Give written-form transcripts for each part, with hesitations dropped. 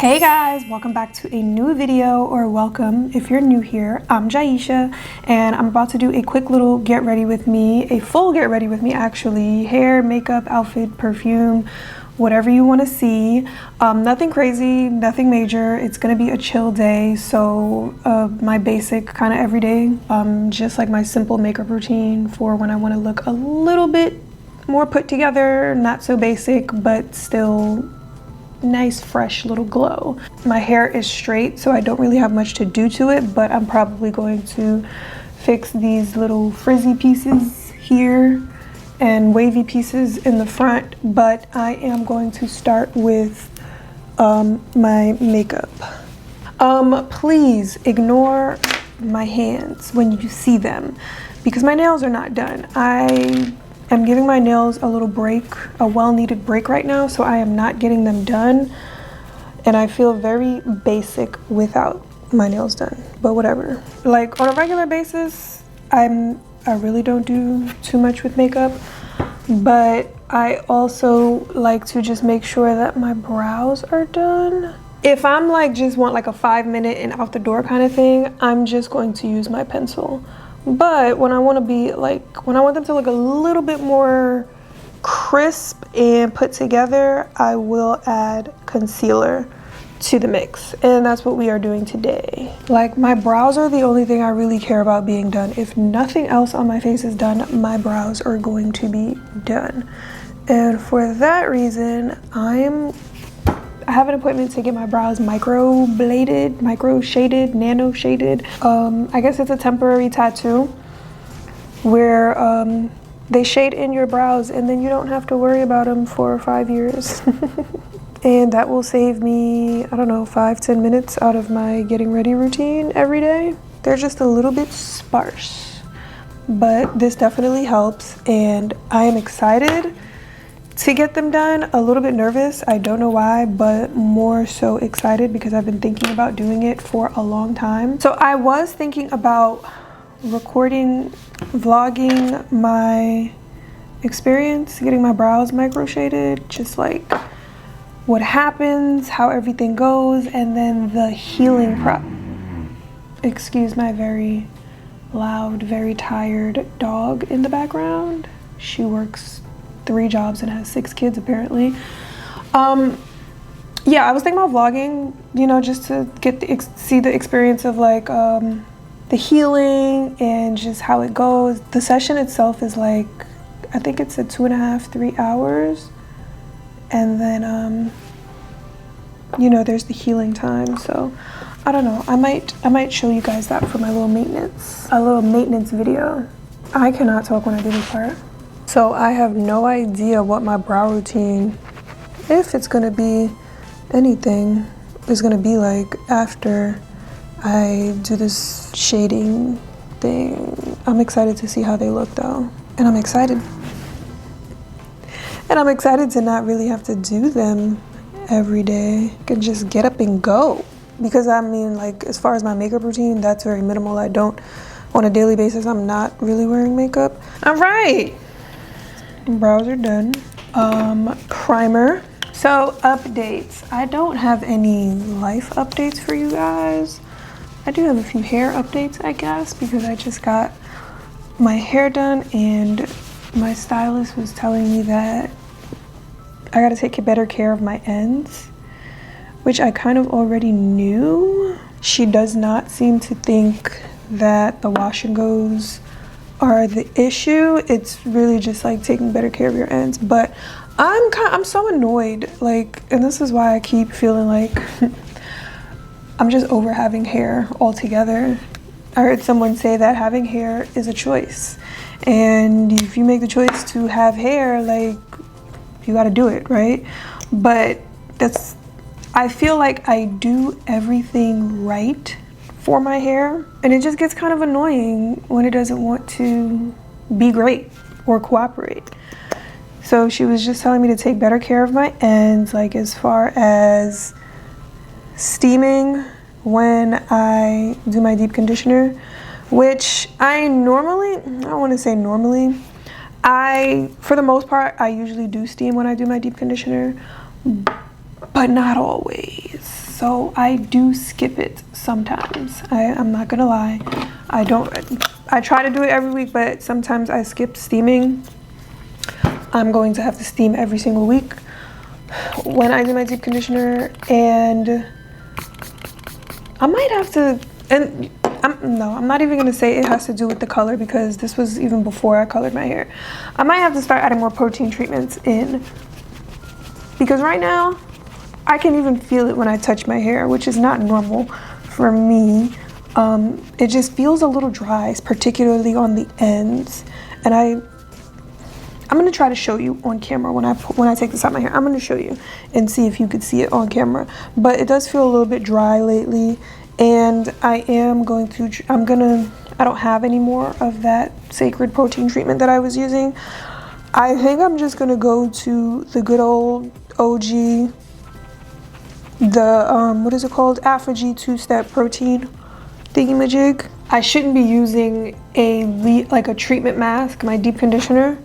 Hey guys, welcome back to a new video, or welcome if you're new here. I'm Jaisha and I'm about to do a quick little get ready with me, a full get ready with me actually. Hair, makeup, outfit, perfume, whatever you want to see. Nothing crazy, nothing major. It's gonna be a chill day, so my basic kind of everyday, just like my simple makeup routine for when I want to look a little bit more put together, not so basic but still nice fresh little glow. My hair is straight, so I don't really have much to do to it, but I'm probably going to fix these little frizzy pieces here and wavy pieces in the front, but I am going to start with my makeup. Please ignore my hands when you see them because my nails are not done. I'm giving my nails a little break, a well-needed break right now, so I am not getting them done, and I feel very basic without my nails done, but whatever. Like on a regular basis, I really don't do too much with makeup, but I also like to just make sure that my brows are done. If I'm like just want like a 5-minute and out the door kind of thing, I'm just going to use my pencil. But when I want to be like, when I want them to look a little bit more crisp and put together, I will add concealer to the mix. And that's what we are doing today. Like, my brows are the only thing I really care about being done. If nothing else on my face is done, my brows are going to be done. And for that reason, I have an appointment to get my brows microbladed, micro-shaded, nano-shaded. I guess it's a temporary tattoo where they shade in your brows and then you don't have to worry about them for 5 years. And that will save me, I don't know, 5-10 minutes out of my getting ready routine every day. They're just a little bit sparse, but this definitely helps, and I am excited to get them done. A little bit nervous, I don't know why, but more so excited because I've been thinking about doing it for a long time. So I was thinking about recording, vlogging my experience getting my brows micro shaded, just like what happens, how everything goes, and then the healing excuse my very loud, very tired dog in the background. She works 3 jobs and has 6 kids apparently. Yeah, I was thinking about vlogging, you know, just to get see the experience of like the healing and just how it goes. The session itself is like, I think it's a 2.5-3 hours, and then you know, there's the healing time. So I don't know, I might show you guys that for my little maintenance video. I cannot talk when I do this part. So I have no idea what my brow routine, if it's gonna be anything, is gonna be like after I do this shading thing. I'm excited to see how they look though. And I'm excited to not really have to do them every day. I can just get up and go. Because I mean, like, as far as my makeup routine, that's very minimal. I don't, on a daily basis, I'm not really wearing makeup. All right. Brows are done. Primer. So updates. I don't have any life updates for you guys. I do have a few hair updates, I guess, because I just got my hair done and my stylist was telling me that I gotta take better care of my ends, which I kind of already knew. She does not seem to think that the wash and goes are the issue. It's really just like taking better care of your ends. But I'm so annoyed, like, and this is why I keep feeling like I'm just over having hair altogether. I heard someone say that having hair is a choice, and if you make the choice to have hair, like, you got to do it, right? But I feel like I do everything right for my hair, and it just gets kind of annoying when it doesn't want to be great or cooperate. So she was just telling me to take better care of my ends, like as far as steaming when I do my deep conditioner, which I don't want to say normally, for the most part, I usually do steam when I do my deep conditioner, but not always. so I do skip it sometimes. I'm not gonna lie. I try to do it every week, but sometimes I skip steaming. I'm going to have to steam every single week when I do my deep conditioner, and I might have to, and I'm not even gonna say it has to do with the color, because this was even before I colored my hair. I might have to start adding more protein treatments in, because right now I can even feel it when I touch my hair, which is not normal for me. It just feels a little dry, particularly on the ends, and I'm gonna try to show you on camera when I take this out my hair. I'm gonna show you and see if you could see it on camera, but it does feel a little bit dry lately, and I don't have any more of that sacred protein treatment that I was using. I think I'm just gonna go to the good old OG, the what is it called, ApHogee 2-step protein thingy-majig. I shouldn't be using like a treatment mask. My deep conditioner,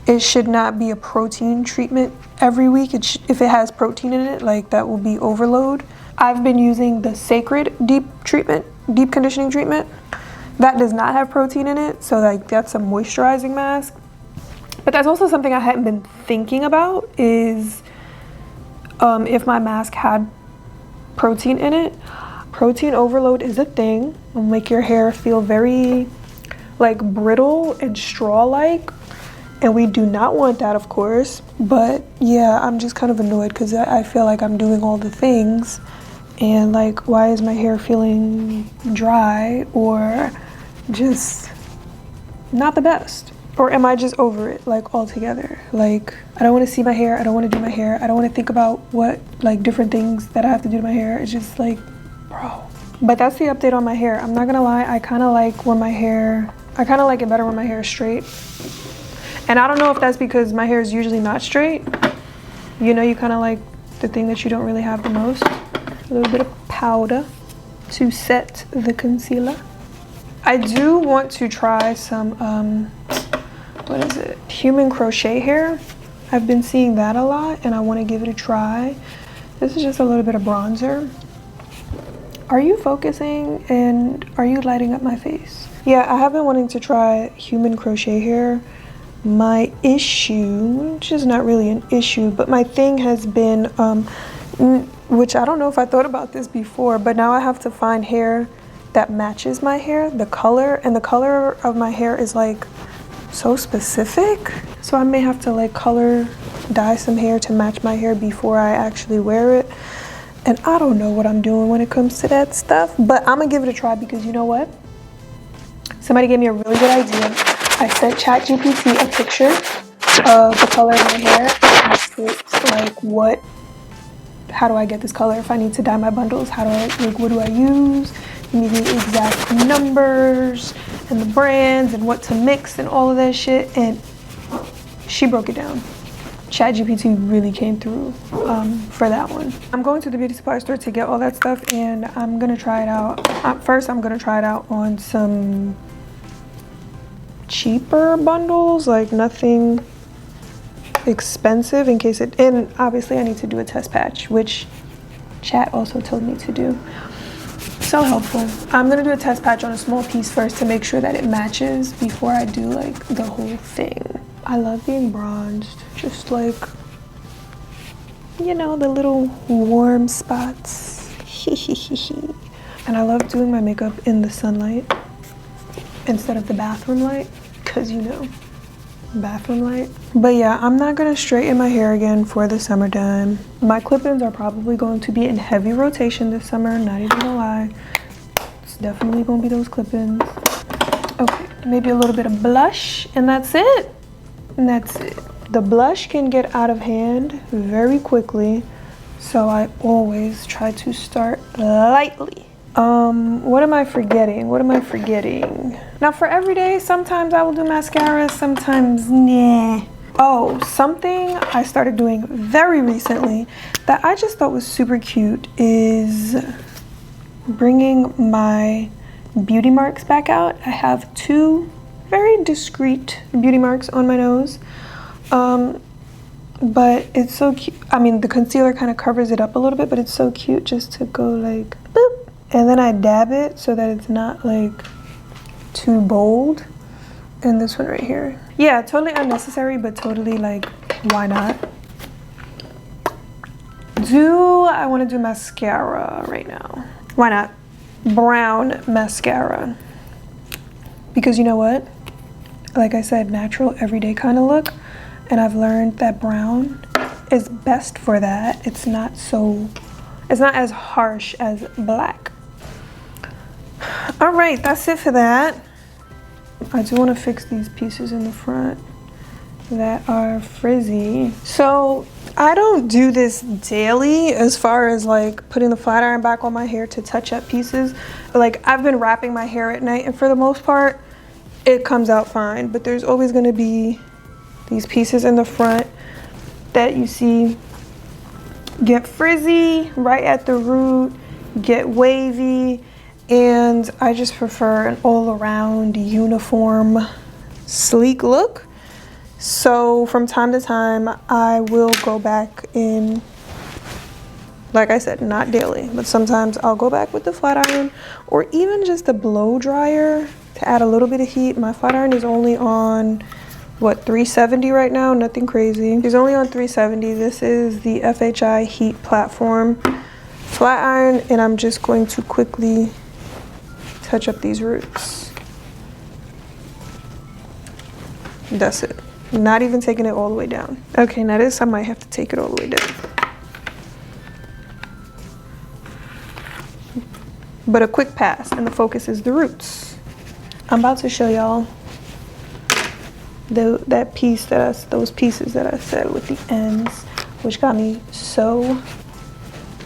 it should not be a protein treatment every week. If it has protein in it, like, that will be overload. I've been using the sacred deep conditioning treatment. That does not have protein in it, so like that's a moisturizing mask. But that's also something I hadn't been thinking about, is if my mask had protein in it. Protein overload is a thing. It'll make your hair feel very like brittle and straw-like, and we do not want that, of course. But yeah, I'm just kind of annoyed because I feel like I'm doing all the things, and like, why is my hair feeling dry or just not the best? Or am I just over it, like, altogether? Like, I don't want to see my hair, I don't want to do my hair, I don't want to think about what, like, different things that I have to do to my hair. It's just like, bro. But that's the update on my hair. I'm not gonna lie, I kind of like it better when my hair is straight. And I don't know if that's because my hair is usually not straight. You know, you kind of like the thing that you don't really have the most. A little bit of powder to set the concealer. I do want to try some, what is it? Human crochet hair. I've been seeing that a lot and I want to give it a try. This is just a little bit of bronzer. Are you focusing and are you lighting up my face? Yeah, I have been wanting to try human crochet hair. My issue, which is not really an issue, but my thing has been, which I don't know if I thought about this before, but now I have to find hair that matches my hair, the color, and the color of my hair is like so specific. So I may have to like dye some hair to match my hair before I actually wear it. And I don't know what I'm doing when it comes to that stuff, but I'm gonna give it a try, because you know what? Somebody gave me a really good idea. I sent ChatGPT a picture of the color of my hair and asked it like, how do I get this color? If I need to dye my bundles, what do I use? Give me the exact numbers and the brands and what to mix and all of that shit, and she broke it down. ChatGPT really came through for that one. I'm going to the beauty supply store to get all that stuff, and I'm gonna try it out. First, I'm gonna try it out on some cheaper bundles, like nothing expensive, in case and obviously I need to do a test patch, which Chat also told me to do. So helpful. I'm gonna do a test patch on a small piece first to make sure that it matches before I do like the whole thing. I love being bronzed, just like, you know, the little warm spots. And I love doing my makeup in the sunlight instead of the bathroom light, because you know, bathroom light. But yeah, I'm not gonna straighten my hair again for the summertime. My clip-ins are probably going to be in heavy rotation this summer, not even gonna lie. It's definitely gonna be those clip-ins. Okay, maybe a little bit of blush, and that's it. And that's it. The blush can get out of hand very quickly, so I always try to start lightly. What am I forgetting? Now for everyday, sometimes I will do mascara, sometimes nah. Oh, something I started doing very recently that I just thought was super cute is bringing my beauty marks back out. I have two very discreet beauty marks on my nose. but it's so cute. I mean, the concealer kind of covers it up a little bit, but it's so cute just to go like boop, and then I dab it so that it's not like too bold. And this one right here, yeah, totally unnecessary, but totally like, why not? Do I want to do mascara right now? Why not? Brown mascara, because you know what, like I said, natural everyday kind of look, and I've learned that brown is best for that. It's not as harsh as black. All right, that's it for that. I do want to fix these pieces in the front that are frizzy. So I don't do this daily as far as like putting the flat iron back on my hair to touch up pieces. Like, I've been wrapping my hair at night, and for the most part it comes out fine, but there's always going to be these pieces in the front that you see get frizzy right at the root, get wavy, and I just prefer an all-around uniform sleek look. So from time to time I will go back in, like I said, not daily, but sometimes I'll go back with the flat iron or even just the blow dryer to add a little bit of heat. My flat iron is only on what, 370 right now, nothing crazy. It's only on 370. This is the FHI Heat Platform flat iron, and I'm just going to quickly touch up these roots. That's it. Not even taking it all the way down. Okay, now this I might have to take it all the way down. But a quick pass, and the focus is the roots. I'm about to show y'all those pieces that I said with the ends, which got me so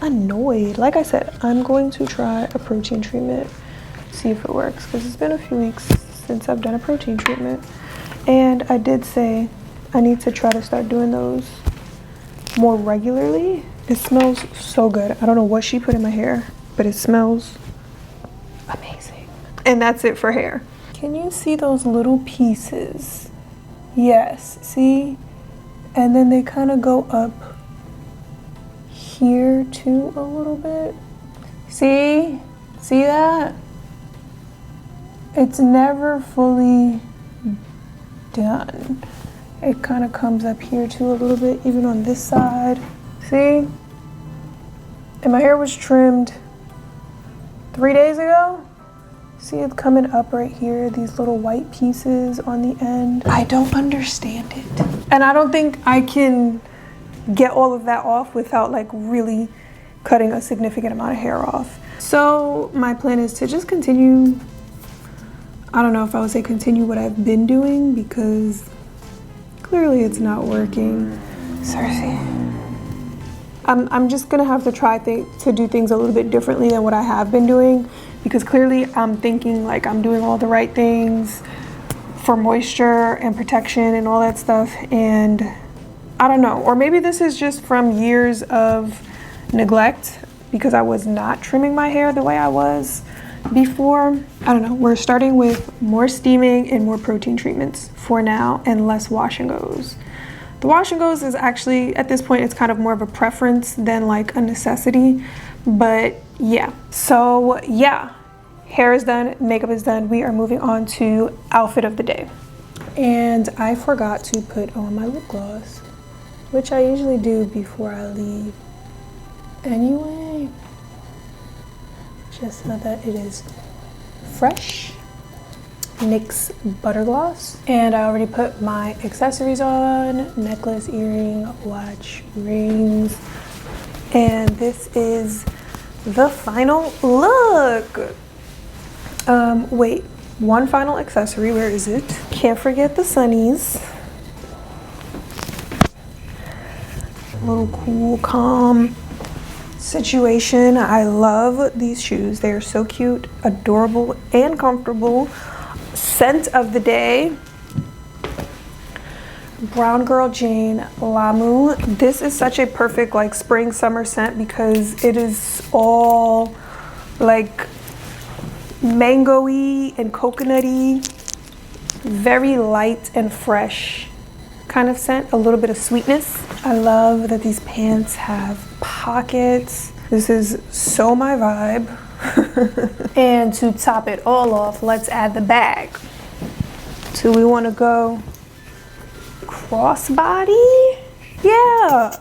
annoyed. Like I said, I'm going to try a protein treatment, see if it works, because it's been a few weeks since I've done a protein treatment, and I did say I need to try to start doing those more regularly. It smells so good. I don't know what she put in my hair, but it smells amazing. And that's it for hair. Can you see those little pieces? Yes, see? And then they kind of go up here too a little bit. See that? It's never fully done. It kind of comes up here too a little bit, even on this side. See? And my hair was trimmed 3 days ago. See it coming up right here, these little white pieces on the end. I don't understand it. And I don't think I can get all of that off without like really cutting a significant amount of hair off. So my plan is to just continue, I don't know if I would say continue what I've been doing, because clearly it's not working. Cersei. I'm just gonna have to try to do things a little bit differently than what I have been doing, because clearly I'm thinking like I'm doing all the right things for moisture and protection and all that stuff, and I don't know, or maybe this is just from years of neglect because I was not trimming my hair the way I was before. I don't know. We're starting with more steaming and more protein treatments for now, and less wash and goes. The wash and goes is actually, at this point, it's kind of more of a preference than like a necessity, but yeah. So yeah, hair is done, makeup is done. We are moving on to outfit of the day. And I forgot to put on my lip gloss, which I usually do before I leave anyway, just so that it is fresh. NYX Butter Gloss. And I already put my accessories on, necklace, earring, watch, rings, and this is the final look. Wait, one final accessory, where is it? Can't forget the sunnies. A little cool, calm situation. I love these shoes. They are so cute, adorable, and comfortable. Scent of the day, Brown Girl Jane Lamu. This is such a perfect like spring summer scent because it is all like mango-y and coconutty, very light and fresh kind of scent, a little bit of sweetness. I love that these pants have pockets. This is so my vibe. And to top it all off, let's add the bag. So we want to go crossbody. Yeah,